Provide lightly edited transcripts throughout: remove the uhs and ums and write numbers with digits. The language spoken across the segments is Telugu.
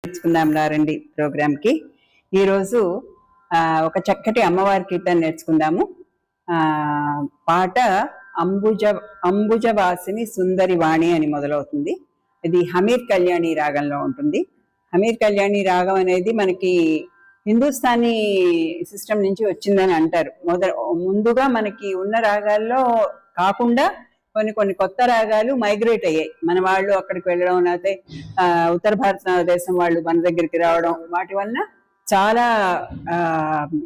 నేర్చుకుందాం రండి ప్రోగ్రామ్కి. ఈరోజు ఒక చక్కటి అమ్మవారి కీర్తన నేర్చుకుందాము. పాట అంబుజవాసిని సుందరి వాణి అని మొదలవుతుంది. ఇది హమీర్ కళ్యాణి రాగంలో ఉంటుంది. హమీర్ కళ్యాణి రాగం అనేది మనకి హిందుస్థానీ సిస్టమ్ నుంచి వచ్చిందని అంటారు. ముందుగా మనకి ఉన్న రాగాల్లో కాకుండా కొన్ని కొత్త రాగాలు మైగ్రేట్ అయ్యాయి. మన వాళ్ళు అక్కడికి వెళ్ళడం, లేకపోతే ఉత్తర భారతదేశం వాళ్ళు మన దగ్గరికి రావడం, వాటి వలన చాలా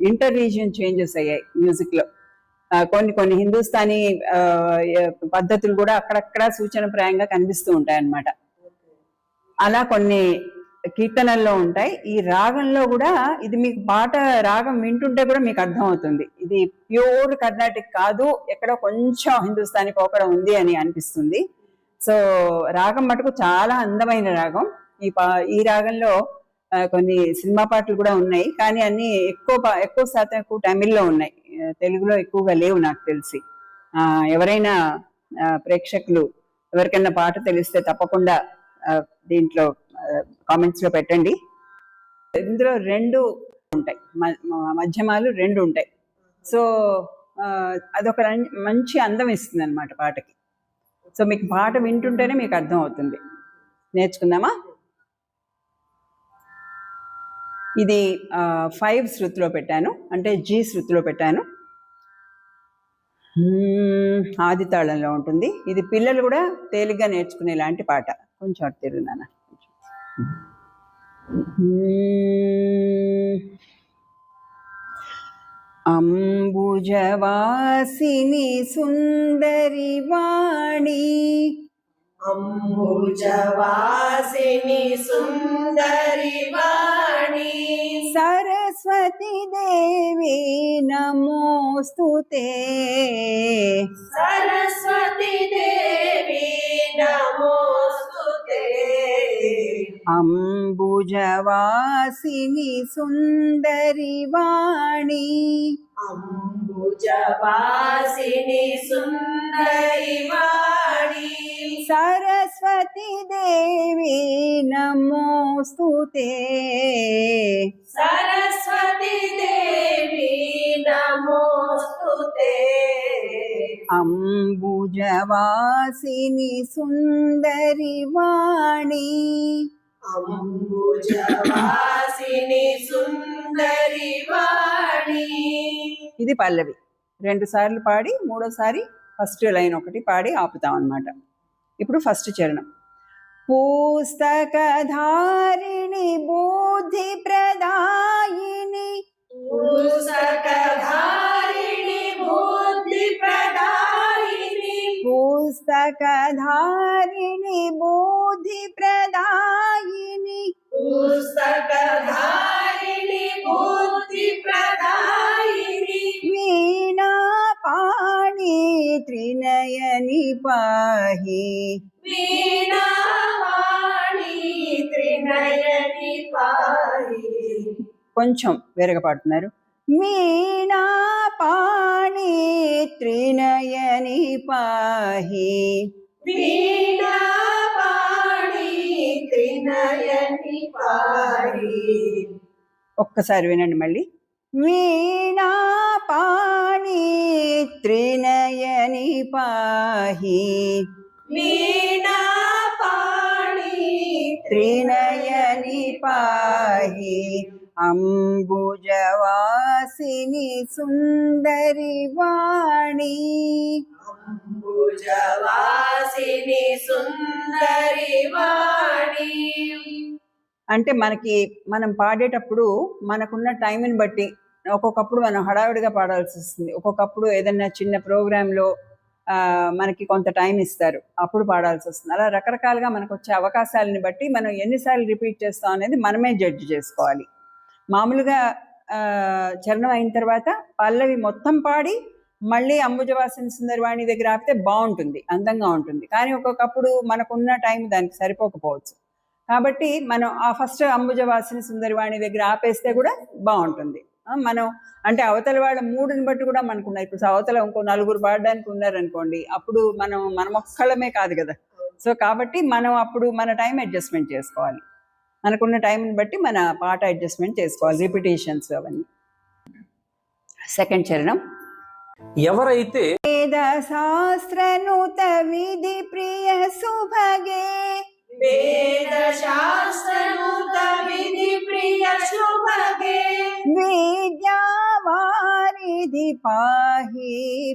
ఇంటర్ రీజియన్ చేంజెస్ అయ్యాయి మ్యూజిక్ లో. కొన్ని హిందుస్థానీ పద్ధతులు కూడా అక్కడక్కడ సూచనప్రాయంగా కనిపిస్తూ ఉంటాయి అన్నమాట. అలా కొన్ని కీర్తనల్లో ఉంటాయి. ఈ రాగంలో కూడా ఇది మీకు పాట రాగం వింటుంటే కూడా మీకు అర్థం అవుతుంది, ఇది ప్యూర్ కర్ణాటిక్ కాదు, ఎక్కడో కొంచెం హిందుస్థానీ పోకడ ఉంది అని అనిపిస్తుంది. సో రాగం మటుకు చాలా అందమైన రాగం. ఈ రాగంలో కొన్ని సినిమా పాటలు కూడా ఉన్నాయి, కానీ అన్ని ఎక్కువ శాతం ఎక్కువ తమిళ్లో ఉన్నాయి, తెలుగులో ఎక్కువగా లేవు నాకు తెలిసి. ఎవరైనా ప్రేక్షకులు ఎవరికైనా పాట తెలిస్తే తప్పకుండా దీంట్లో కామెంట్స్ లో పెట్టండి. ఇందులో రెండు ఉంటాయి, మధ్యమాలు రెండు ఉంటాయి. సో అదొక మంచి అందం ఇస్తుంది అనమాట పాటకి. సో మీకు పాట వింటుంటేనే మీకు అర్థం అవుతుంది. నేర్చుకుందామా? ఇది 5 శృతిలో పెట్టాను, అంటే జీ శృతిలో పెట్టాను. ఆది తాళంలో ఉంటుంది. ఇది పిల్లలు కూడా తేలిగ్గా నేర్చుకునే లాంటి పాట. కొంచెం అటు తిరుగునా. అంబుజవాసిని సుందరి వాణి, అంబుజవాసిని సుందరి వాణి, సరస్వతి దేవి నమోస్తుతే, సరస్వతి దేవి నమోస్తుతే. అంబుజవాసిని సుందరి వాణి, అంబుజవాసిని సుందరి వాణి, సరస్వతి దేవి నమోస్తుతే, సరస్వతి దేవి నమోస్తుతే. అంబుజవాసిని సుందరి వాణి, అంబుజవాసిని సుందరి వాణి. ఇది పల్లవి. 2 సార్లు పాడి మూడోసారి ఫస్ట్ లైన్ ఒకటి పాడి ఆపుతాం అన్నమాట. ఇప్పుడు ఫస్ట్ చరణం. పుస్తకధారిణి బుద్ధి ప్రదాయిని, పుస్తకధారిణి బుద్ధి ప్రదాయిని, పుస్తకధారిణి బుద్ధి ప్రదాయిని, పుస్తకధారిణి బుద్ధి ప్రదాయిని, వీణా పాణి త్రినయని పాహి, వీణా వాణి త్రినయని పాహి. కొంచెం వేరగా పాడుతున్నారు. వీణా పాణి త్రినయని పాహి, వీణా వాణి త్రినయని పాహి. ఒక్కసారి వినండి మళ్ళీ. వీణా పాణి త్రినయని పాహి, వీణా పాణి త్రినయని పాహి, అంబుజవాసిని సుందరి వాణి. అంబుజవాసిని సుందరి వాణి. అంటే మనం పాడేటప్పుడు మనకున్న టైంని బట్టి ఒక్కొక్కప్పుడు మనం హడావిడిగా పాడాల్సి వస్తుంది, ఒక్కొక్కప్పుడు ఏదైనా చిన్న ప్రోగ్రాంలో మనకి కొంత టైం ఇస్తారు, అప్పుడు పాడాల్సి వస్తుంది. అలా రకరకాలుగా మనకు వచ్చే అవకాశాలని బట్టి మనం ఎన్నిసార్లు రిపీట్ చేస్తాం అనేది మనమే జడ్జి చేసుకోవాలి. మామూలుగా చరణం అయిన తర్వాత పల్లవి మొత్తం పాడి మళ్ళీ అంబుజవాసిని సుందరివాణి దగ్గర ఆపితే బాగుంటుంది, అందంగా ఉంటుంది. కానీ ఒక్కొక్కప్పుడు మనకున్న టైం దానికి సరిపోకపోవచ్చు. కాబట్టి మనం ఆ ఫస్ట్ అంబుజవాసిని సుందరివాణి దగ్గర ఆపేస్తే కూడా బాగుంటుంది. మనం అంటే అవతల వాళ్ళ మూడుని బట్టి కూడా మనకున్నాయి. ఇప్పుడు అవతల ఇంకో 4 పాడడానికి ఉన్నారనుకోండి, అప్పుడు మనం ఒక్కళ్ళమే కాదు కదా. సో కాబట్టి మనం అప్పుడు మన టైం అడ్జస్ట్మెంట్ చేసుకోవాలి. మనకున్న టైంని బట్టి మన పాట అడ్జస్ట్మెంట్ చేసుకోవాలి, రిపిటేషన్స్ అవన్నీ. సెకండ్ చరణం. ఎవరైతే వేద శాస్త్రనుత విధి ప్రియ సుభగే వేద శాస్త్రనుత విధి ప్రియ శుభగే విద్యావారిధి పాహి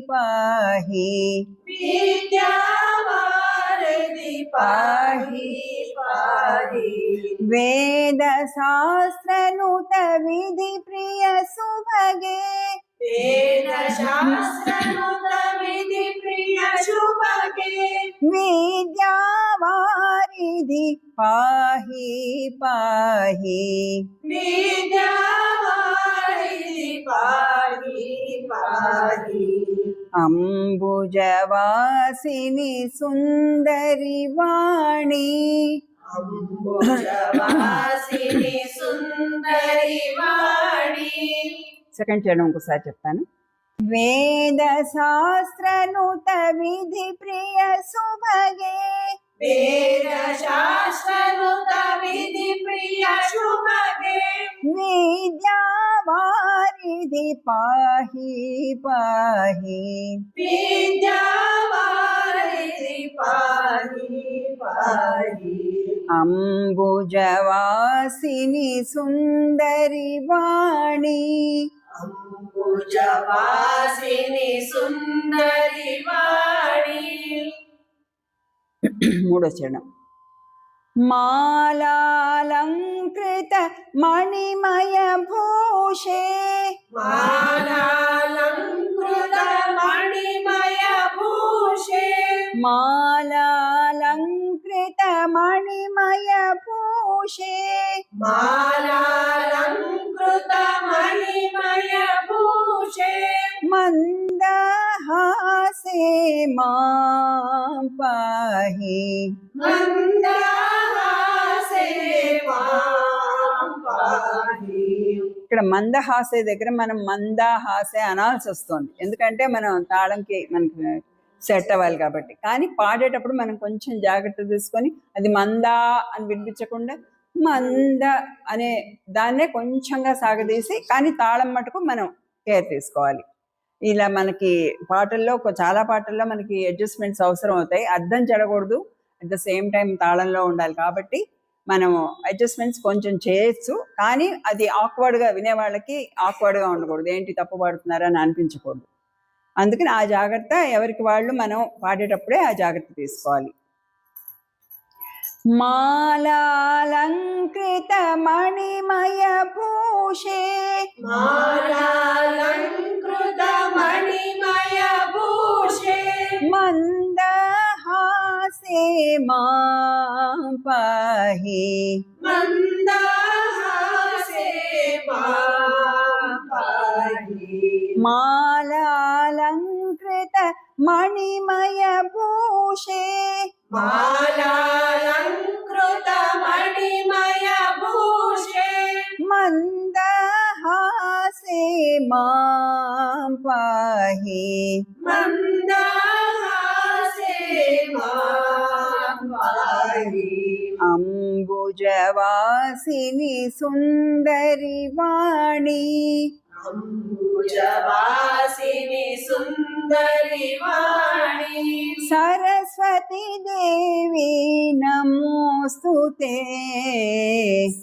పాహి విద్యావారిధి పాహి పాహి వేద శాస్త్రనుత విధి ప్రియ సుభగే వేద శాస్త్రనుత విధి ప్రియ శుభగే విద్యావారిధి పాహి పాహి విద్యావారిధి పాహి పాహి అంబుజవాసిని సుందరి వాణి అంబుజవాసిని సుందరి వాణి. సెకండ్ చరణం ఇంకోసారి చెప్తాను. వేద శాస్త్రనుత విధి ప్రియ సుభగే వేద శాస్త్రనుత విధి ప్రియ శుభగే విద్యావారిధి పాహి పాహి విద్యావారిధి పాహి పాహి అంబుజవాసిని సుందరి వాణి అంబుజవాసిని సుందరి వాణి. మూడో చరణం. మాలాలంకృత మణిమయ భూషే మాలాలంకృత మణిమయ భూషే మాలాలంకృత మణిమయ భూషే మాలాలంకృత మణిమయ భూషే మందహాసే మాం పాహి మందహాసే మాం పాహి. ఇక్కడ మందహాసే దగ్గర మనం మందహాసే అనాల్సి వస్తుంది, ఎందుకంటే మనం తాళంకి మనకి సెట్ అవ్వాలి కాబట్టి. కానీ పాడేటప్పుడు మనం కొంచెం జాగ్రత్త తీసుకొని అది మందా అని వినిపించకుండా మంద అనే దాన్నే కొంచెంగా సాగదీసి, కానీ తాళం మటుకు మనం కేర్ తీసుకోవాలి. ఇలా మనకి పాటల్లో చాలా పాటల్లో మనకి అడ్జస్ట్మెంట్స్ అవసరం అవుతాయి, అర్థం చెడకూడదు, అట్ ద సేమ్ టైం తాళంలో ఉండాలి. కాబట్టి మనము అడ్జస్ట్మెంట్స్ కొంచెం చేయొచ్చు, కానీ అది ఆక్వర్డ్గా వినేవాళ్ళకి ఆక్వర్డ్గా ఉండకూడదు, ఏంటి తప్పు పాడుతున్నారని అనిపించకూడదు. అందుకని ఆ జాగ్రత్త ఎవరికి వాళ్ళు మనం పాడేటప్పుడే ఆ జాగ్రత్త తీసుకోవాలి. మాలాలంకృత మణిమయ భూషే మాలాలంకృత మణిమయ భూషే మందహాసే మాం పాహి మందహాసే మాం పాహి మాలాలంకృత మణిమయ భూషే మాలాలంకృత మణిమయ భూషే మందహాసే మాం పాహి మందహాసే మాం పాహి అంబుజవాసిని సుందరి వాణి అంబుజవాసిని సుందరి వాణి సరస్వతి దేవి నమోస్తుతే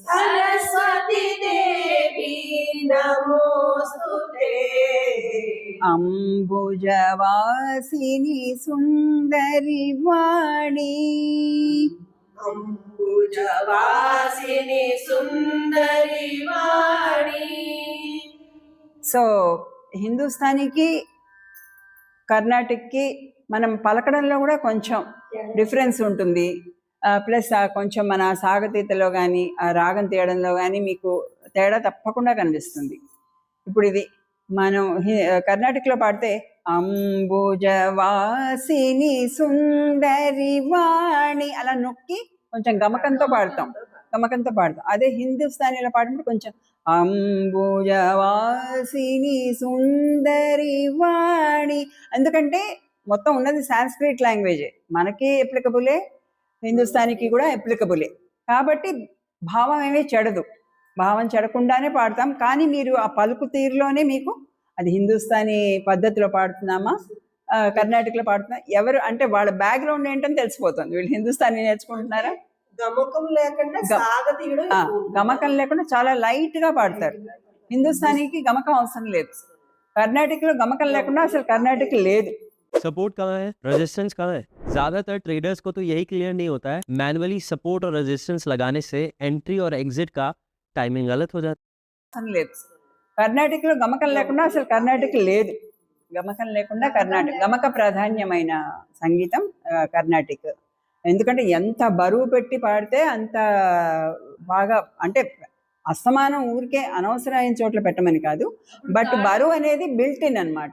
సరస్వతి దేవి నమోస్తుతే అంబుజవాసిని సుందరి వాణి అంబుజవాసిని సుందరి వాణి. సో హిందుస్థానీకి కర్ణాటిక్కి మనం పలకడంలో కూడా కొంచెం డిఫరెన్స్ ఉంటుంది, ప్లస్ కొంచెం మన సాగతీతలో కానీ ఆ రాగం తీయడంలో కానీ మీకు తేడా తప్పకుండా కనిపిస్తుంది. ఇప్పుడు ఇది మనం కర్ణాటకలో పాడితే అంబుజవాసిని సుందరి వాణి అలా నొక్కి కొంచెం గమకంతో పాడతాం. అదే హిందుస్థానీలో పాడినప్పుడు కొంచెం అంబుజవాసిని సుందరి వాణి, ఎందుకంటే మొత్తం ఉన్నది సాంస్క్రిట్ లాంగ్వేజే, మనకి అప్లికబులే, హిందుస్థానీకి కూడా అప్లికబులే. కాబట్టి భావం ఏమీ చెడదు, భావం చెడకుండానే పాడతాం. కానీ మీరు ఆ పలుకు తీరులోనే మీకు అది హిందుస్థానీ పద్ధతిలో పాడుతున్నామా కర్ణాటకలో పాడుతున్నా ఎవరు అంటే వాళ్ళ బ్యాక్గ్రౌండ్ ఏంటని తెలిసిపోతుంది. వీళ్ళు హిందుస్థానీ నేర్చుకుంటున్నారా, గమకం లేకుండా సాగతీయడం గమకం లేకుండా చాలా లైట్ గా పాడతారు. హిందుస్థానీకి గమకం అవసరం లేదు, కర్ణాటకలో గమకం లేకుండా అసలు కర్ణాటక లేదు. सपोर्ट कहाँ है, रेजिस्टेंस कहाँ है? ज्यादातर ट्रेडर्स को तो यही क्लियर नहीं होता है। मैनुअली सपोर्ट और रेजिस्टेंस लगाने से एंट्री और एग्जिट का टाइमिंग गलत हो जाता అవసరం లేదు, కర్ణాటకలో గమకం లేకుండా అసలు కర్ణాటక లేదు. గమకం లేకుండా కర్ణాటక గమక ప్రాధాన్యమైన సంగీతం కర్ణాటక. ఎందుకంటే ఎంత బరువు పెట్టి పాడితే అంత బాగా, అంటే అస్తమానం ఊరికే అనవసరమైన చోట్ల పెట్టమని కాదు, బట్ బరువు అనేది బిల్ట్ ఇన్ అనమాట.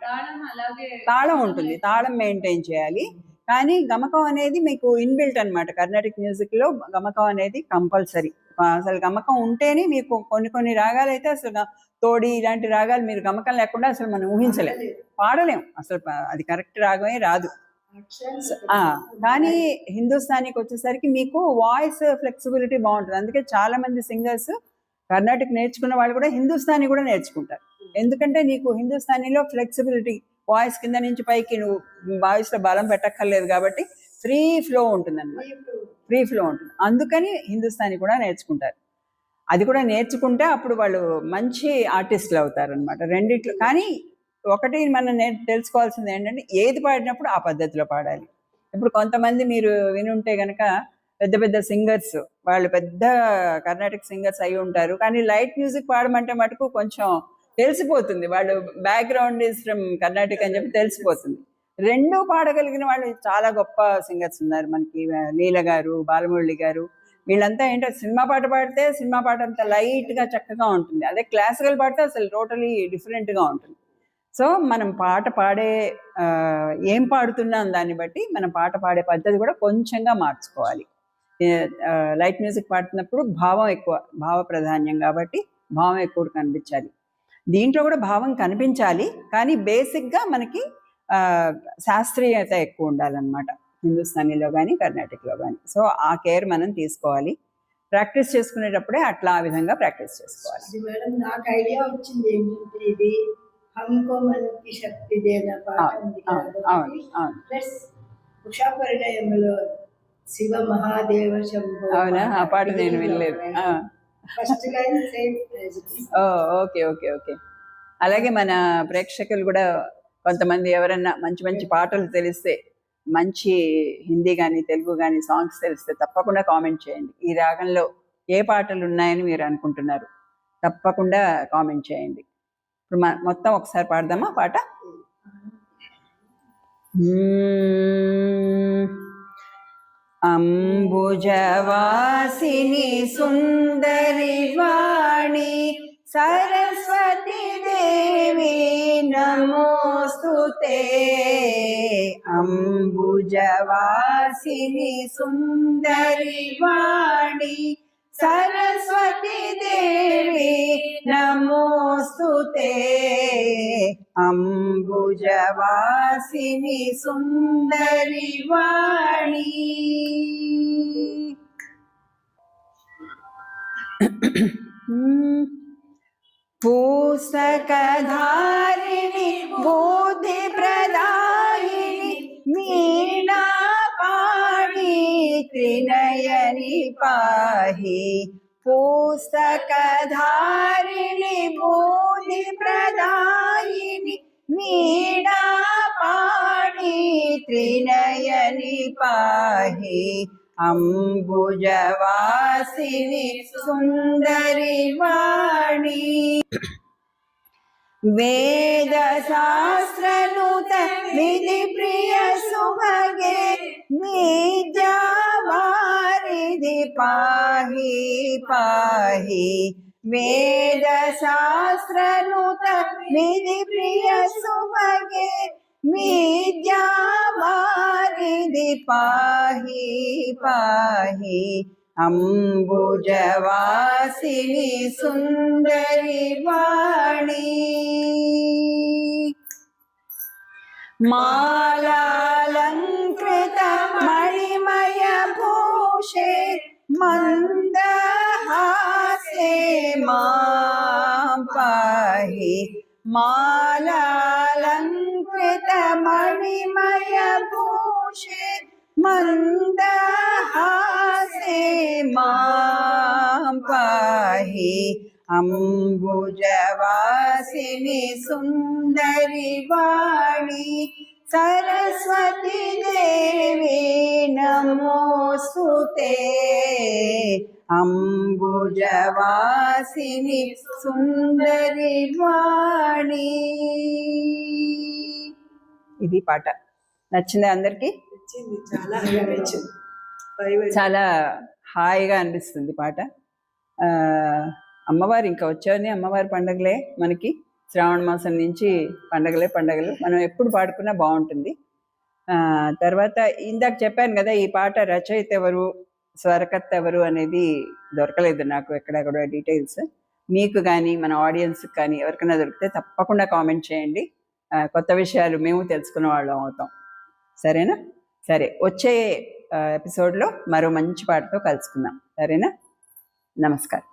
తాళం ఉంటుంది, తాళం మెయింటైన్ చేయాలి. కానీ గమకం అనేది మీకు ఇన్బిల్ట్ అనమాట. కర్ణాటక మ్యూజిక్ లో గమకం అనేది కంపల్సరీ. అసలు గమకం ఉంటేనే మీకు కొన్ని రాగాలు అయితే అసలు తోడి ఇలాంటి రాగాలు మీరు గమకం లేకుండా అసలు మనం ఊహించలేం, పాడలేం అసలు. అది కరెక్ట్ రాగమే రాదు. కానీ హిందుస్థానీకి వచ్చేసరికి మీకు వాయిస్ ఫ్లెక్సిబిలిటీ బాగుంటుంది. అందుకే చాలా మంది సింగర్స్ కర్ణాటక నేర్చుకున్న వాళ్ళు కూడా హిందుస్థానీ కూడా నేర్చుకుంటారు. ఎందుకంటే నీకు హిందుస్థానీలో ఫ్లెక్సిబిలిటీ, వాయిస్ కింద నుంచి పైకి నువ్వు వాయిస్లో బలం పెట్టక్కర్లేదు కాబట్టి ఫ్రీ ఫ్లో ఉంటుంది అన్నమాట, ఫ్రీ ఫ్లో ఉంటుంది. అందుకని హిందుస్థానీ కూడా నేర్చుకుంటారు. అది కూడా నేర్చుకుంటే అప్పుడు వాళ్ళు మంచి ఆర్టిస్టులు అవుతారు అనమాట రెండిట్లో. కానీ ఒకటి మనం తెలుసుకోవాల్సింది ఏంటంటే ఏది పాడినప్పుడు ఆ పద్ధతిలో పాడాలి. ఇప్పుడు కొంతమంది మీరు వినుంటే గనక పెద్ద పెద్ద సింగర్స్, వాళ్ళు పెద్ద కర్ణాటక సింగర్స్ అయి ఉంటారు, కానీ లైట్ మ్యూజిక్ పాడమంటే మటుకు కొంచెం తెలిసిపోతుంది వాళ్ళు బ్యాక్గ్రౌండ్ ఈజ్ ఫ్రమ్ కర్ణాటక అని చెప్పి తెలిసిపోతుంది. రెండూ పాడగలిగిన వాళ్ళు చాలా గొప్ప సింగర్స్ ఉన్నారు మనకి. లీల గారు, బాలమురళి గారు, వీళ్ళంతా ఏంటో సినిమా పాట పాడితే సినిమా పాట అంతా లైట్గా చక్కగా ఉంటుంది, అదే క్లాసికల్ పాడితే అసలు టోటలీ డిఫరెంట్గా ఉంటుంది. సో మనం పాట పాడే ఏం పాడుతున్నాం దాన్ని బట్టి మనం పాట పాడే పద్ధతి కూడా కొంచెంగా మార్చుకోవాలి. లైట్ మ్యూజిక్ పాడుతున్నప్పుడు భావం ఎక్కువ, భావ ప్రాధాన్యం కాబట్టి భావం ఎక్కువ కనిపించాలి. దీంట్లో కూడా భావం కనిపించాలి, కానీ బేసిక్గా మనకి శాస్త్రీయత ఎక్కువ ఉండాలన్నమాట హిందుస్థానీలో కానీ కర్ణాటకలో కానీ. సో ఆ కేర్ మనం తీసుకోవాలి. ప్రాక్టీస్ చేసుకునేటప్పుడే అట్లా ఆ విధంగా ప్రాక్టీస్ చేసుకోవాలి. మేడం నాకు ఐడియా వచ్చింది ఏంటంటే ఇది హమ్కో మనకి శక్తి దేనా పాట ఉంది కదా, ప్లస్ ఉషా పరిణయంలో శివ మహాదేవ శంభో. అవునా, ఆ పాట నేను వినలేదు. First line same. Okay okay okay. అలాగే మన ప్రేక్షకులు కూడా కొంతమంది ఎవరన్నా మంచి మంచి పాటలు తెలిస్తే, మంచి హిందీ కానీ తెలుగు కానీ సాంగ్స్ తెలిస్తే తప్పకుండా కామెంట్ చేయండి. ఈ రాగంలో ఏ పాటలు ఉన్నాయని మీరు అనుకుంటున్నారు తప్పకుండా కామెంట్ చేయండి. ఇప్పుడు మొత్తం ఒకసారి పాడదామా పాట? అంబుజవాసిని సుందరి వాణి సరస్వతి దేవి నమోస్తుతే. అంబుజవాసిని సుందరి వాణి సరస్వతి దేవి నమోస్తుతే. అంబుజవాసిని సుందరి వాణి. పుస్తకధారిణి బుద్ధి ప్రదాయిని మీనా పాణి త్రినయని పాహి. పుస్తకధారిణి బుద్ధి ప్రదాయిని మీనా పాణి త్రినయని పాహి. అంబుజవాసిని సుందరి వాణి. వేద శాస్త్రనుత విధి ప్రియ సుభగే విద్యావారిధి పాహి పాహి. వేద శాస్త్రనుత విధి ప్రియ సుభగే విద్యావారిధి పాహి పాహి. అంబుజవాసిని సుందరి వాణి. మాలాలంకృత మణిమయ భూషే మందహాసే మాం పాహి మాలాలంకృత మణిమయ భూషే మందహాసే మాం పాహి అంబుజవాసిని సుందరి వాణి సరస్వతి దేవి నమోస్తుతే అంబుజవాసిని సుందరి వాణి. ఇది పాట నచ్చింది అందరికి? నచ్చింది, చాలా నచ్చింది. చాలా హాయిగా అనిపిస్తుంది పాట. అమ్మవారు ఇంకా వచ్చాయని అమ్మవారి పండగలే మనకి, శ్రావణ మాసం నుంచి పండగలు మనం ఎప్పుడు పాడుకున్నా బాగుంటుంది. తర్వాత ఇందాక చెప్పాను కదా, ఈ పాట రచయిత ఎవరు, స్వరకర్త ఎవరు అనేది దొరకలేదు నాకు ఎక్కడెక్కడ డీటెయిల్స్. మీకు కానీ మన ఆడియన్స్కి కానీ ఎవరికైనా దొరికితే తప్పకుండా కామెంట్ చేయండి. కొత్త విషయాలు మేము తెలుసుకున్న వాళ్ళం అవుతాం. సరేనా? సరే, వచ్చే ఎపిసోడ్లో మరో మంచి పాటతో కలుసుకుందాం. సరేనా? నమస్కారం.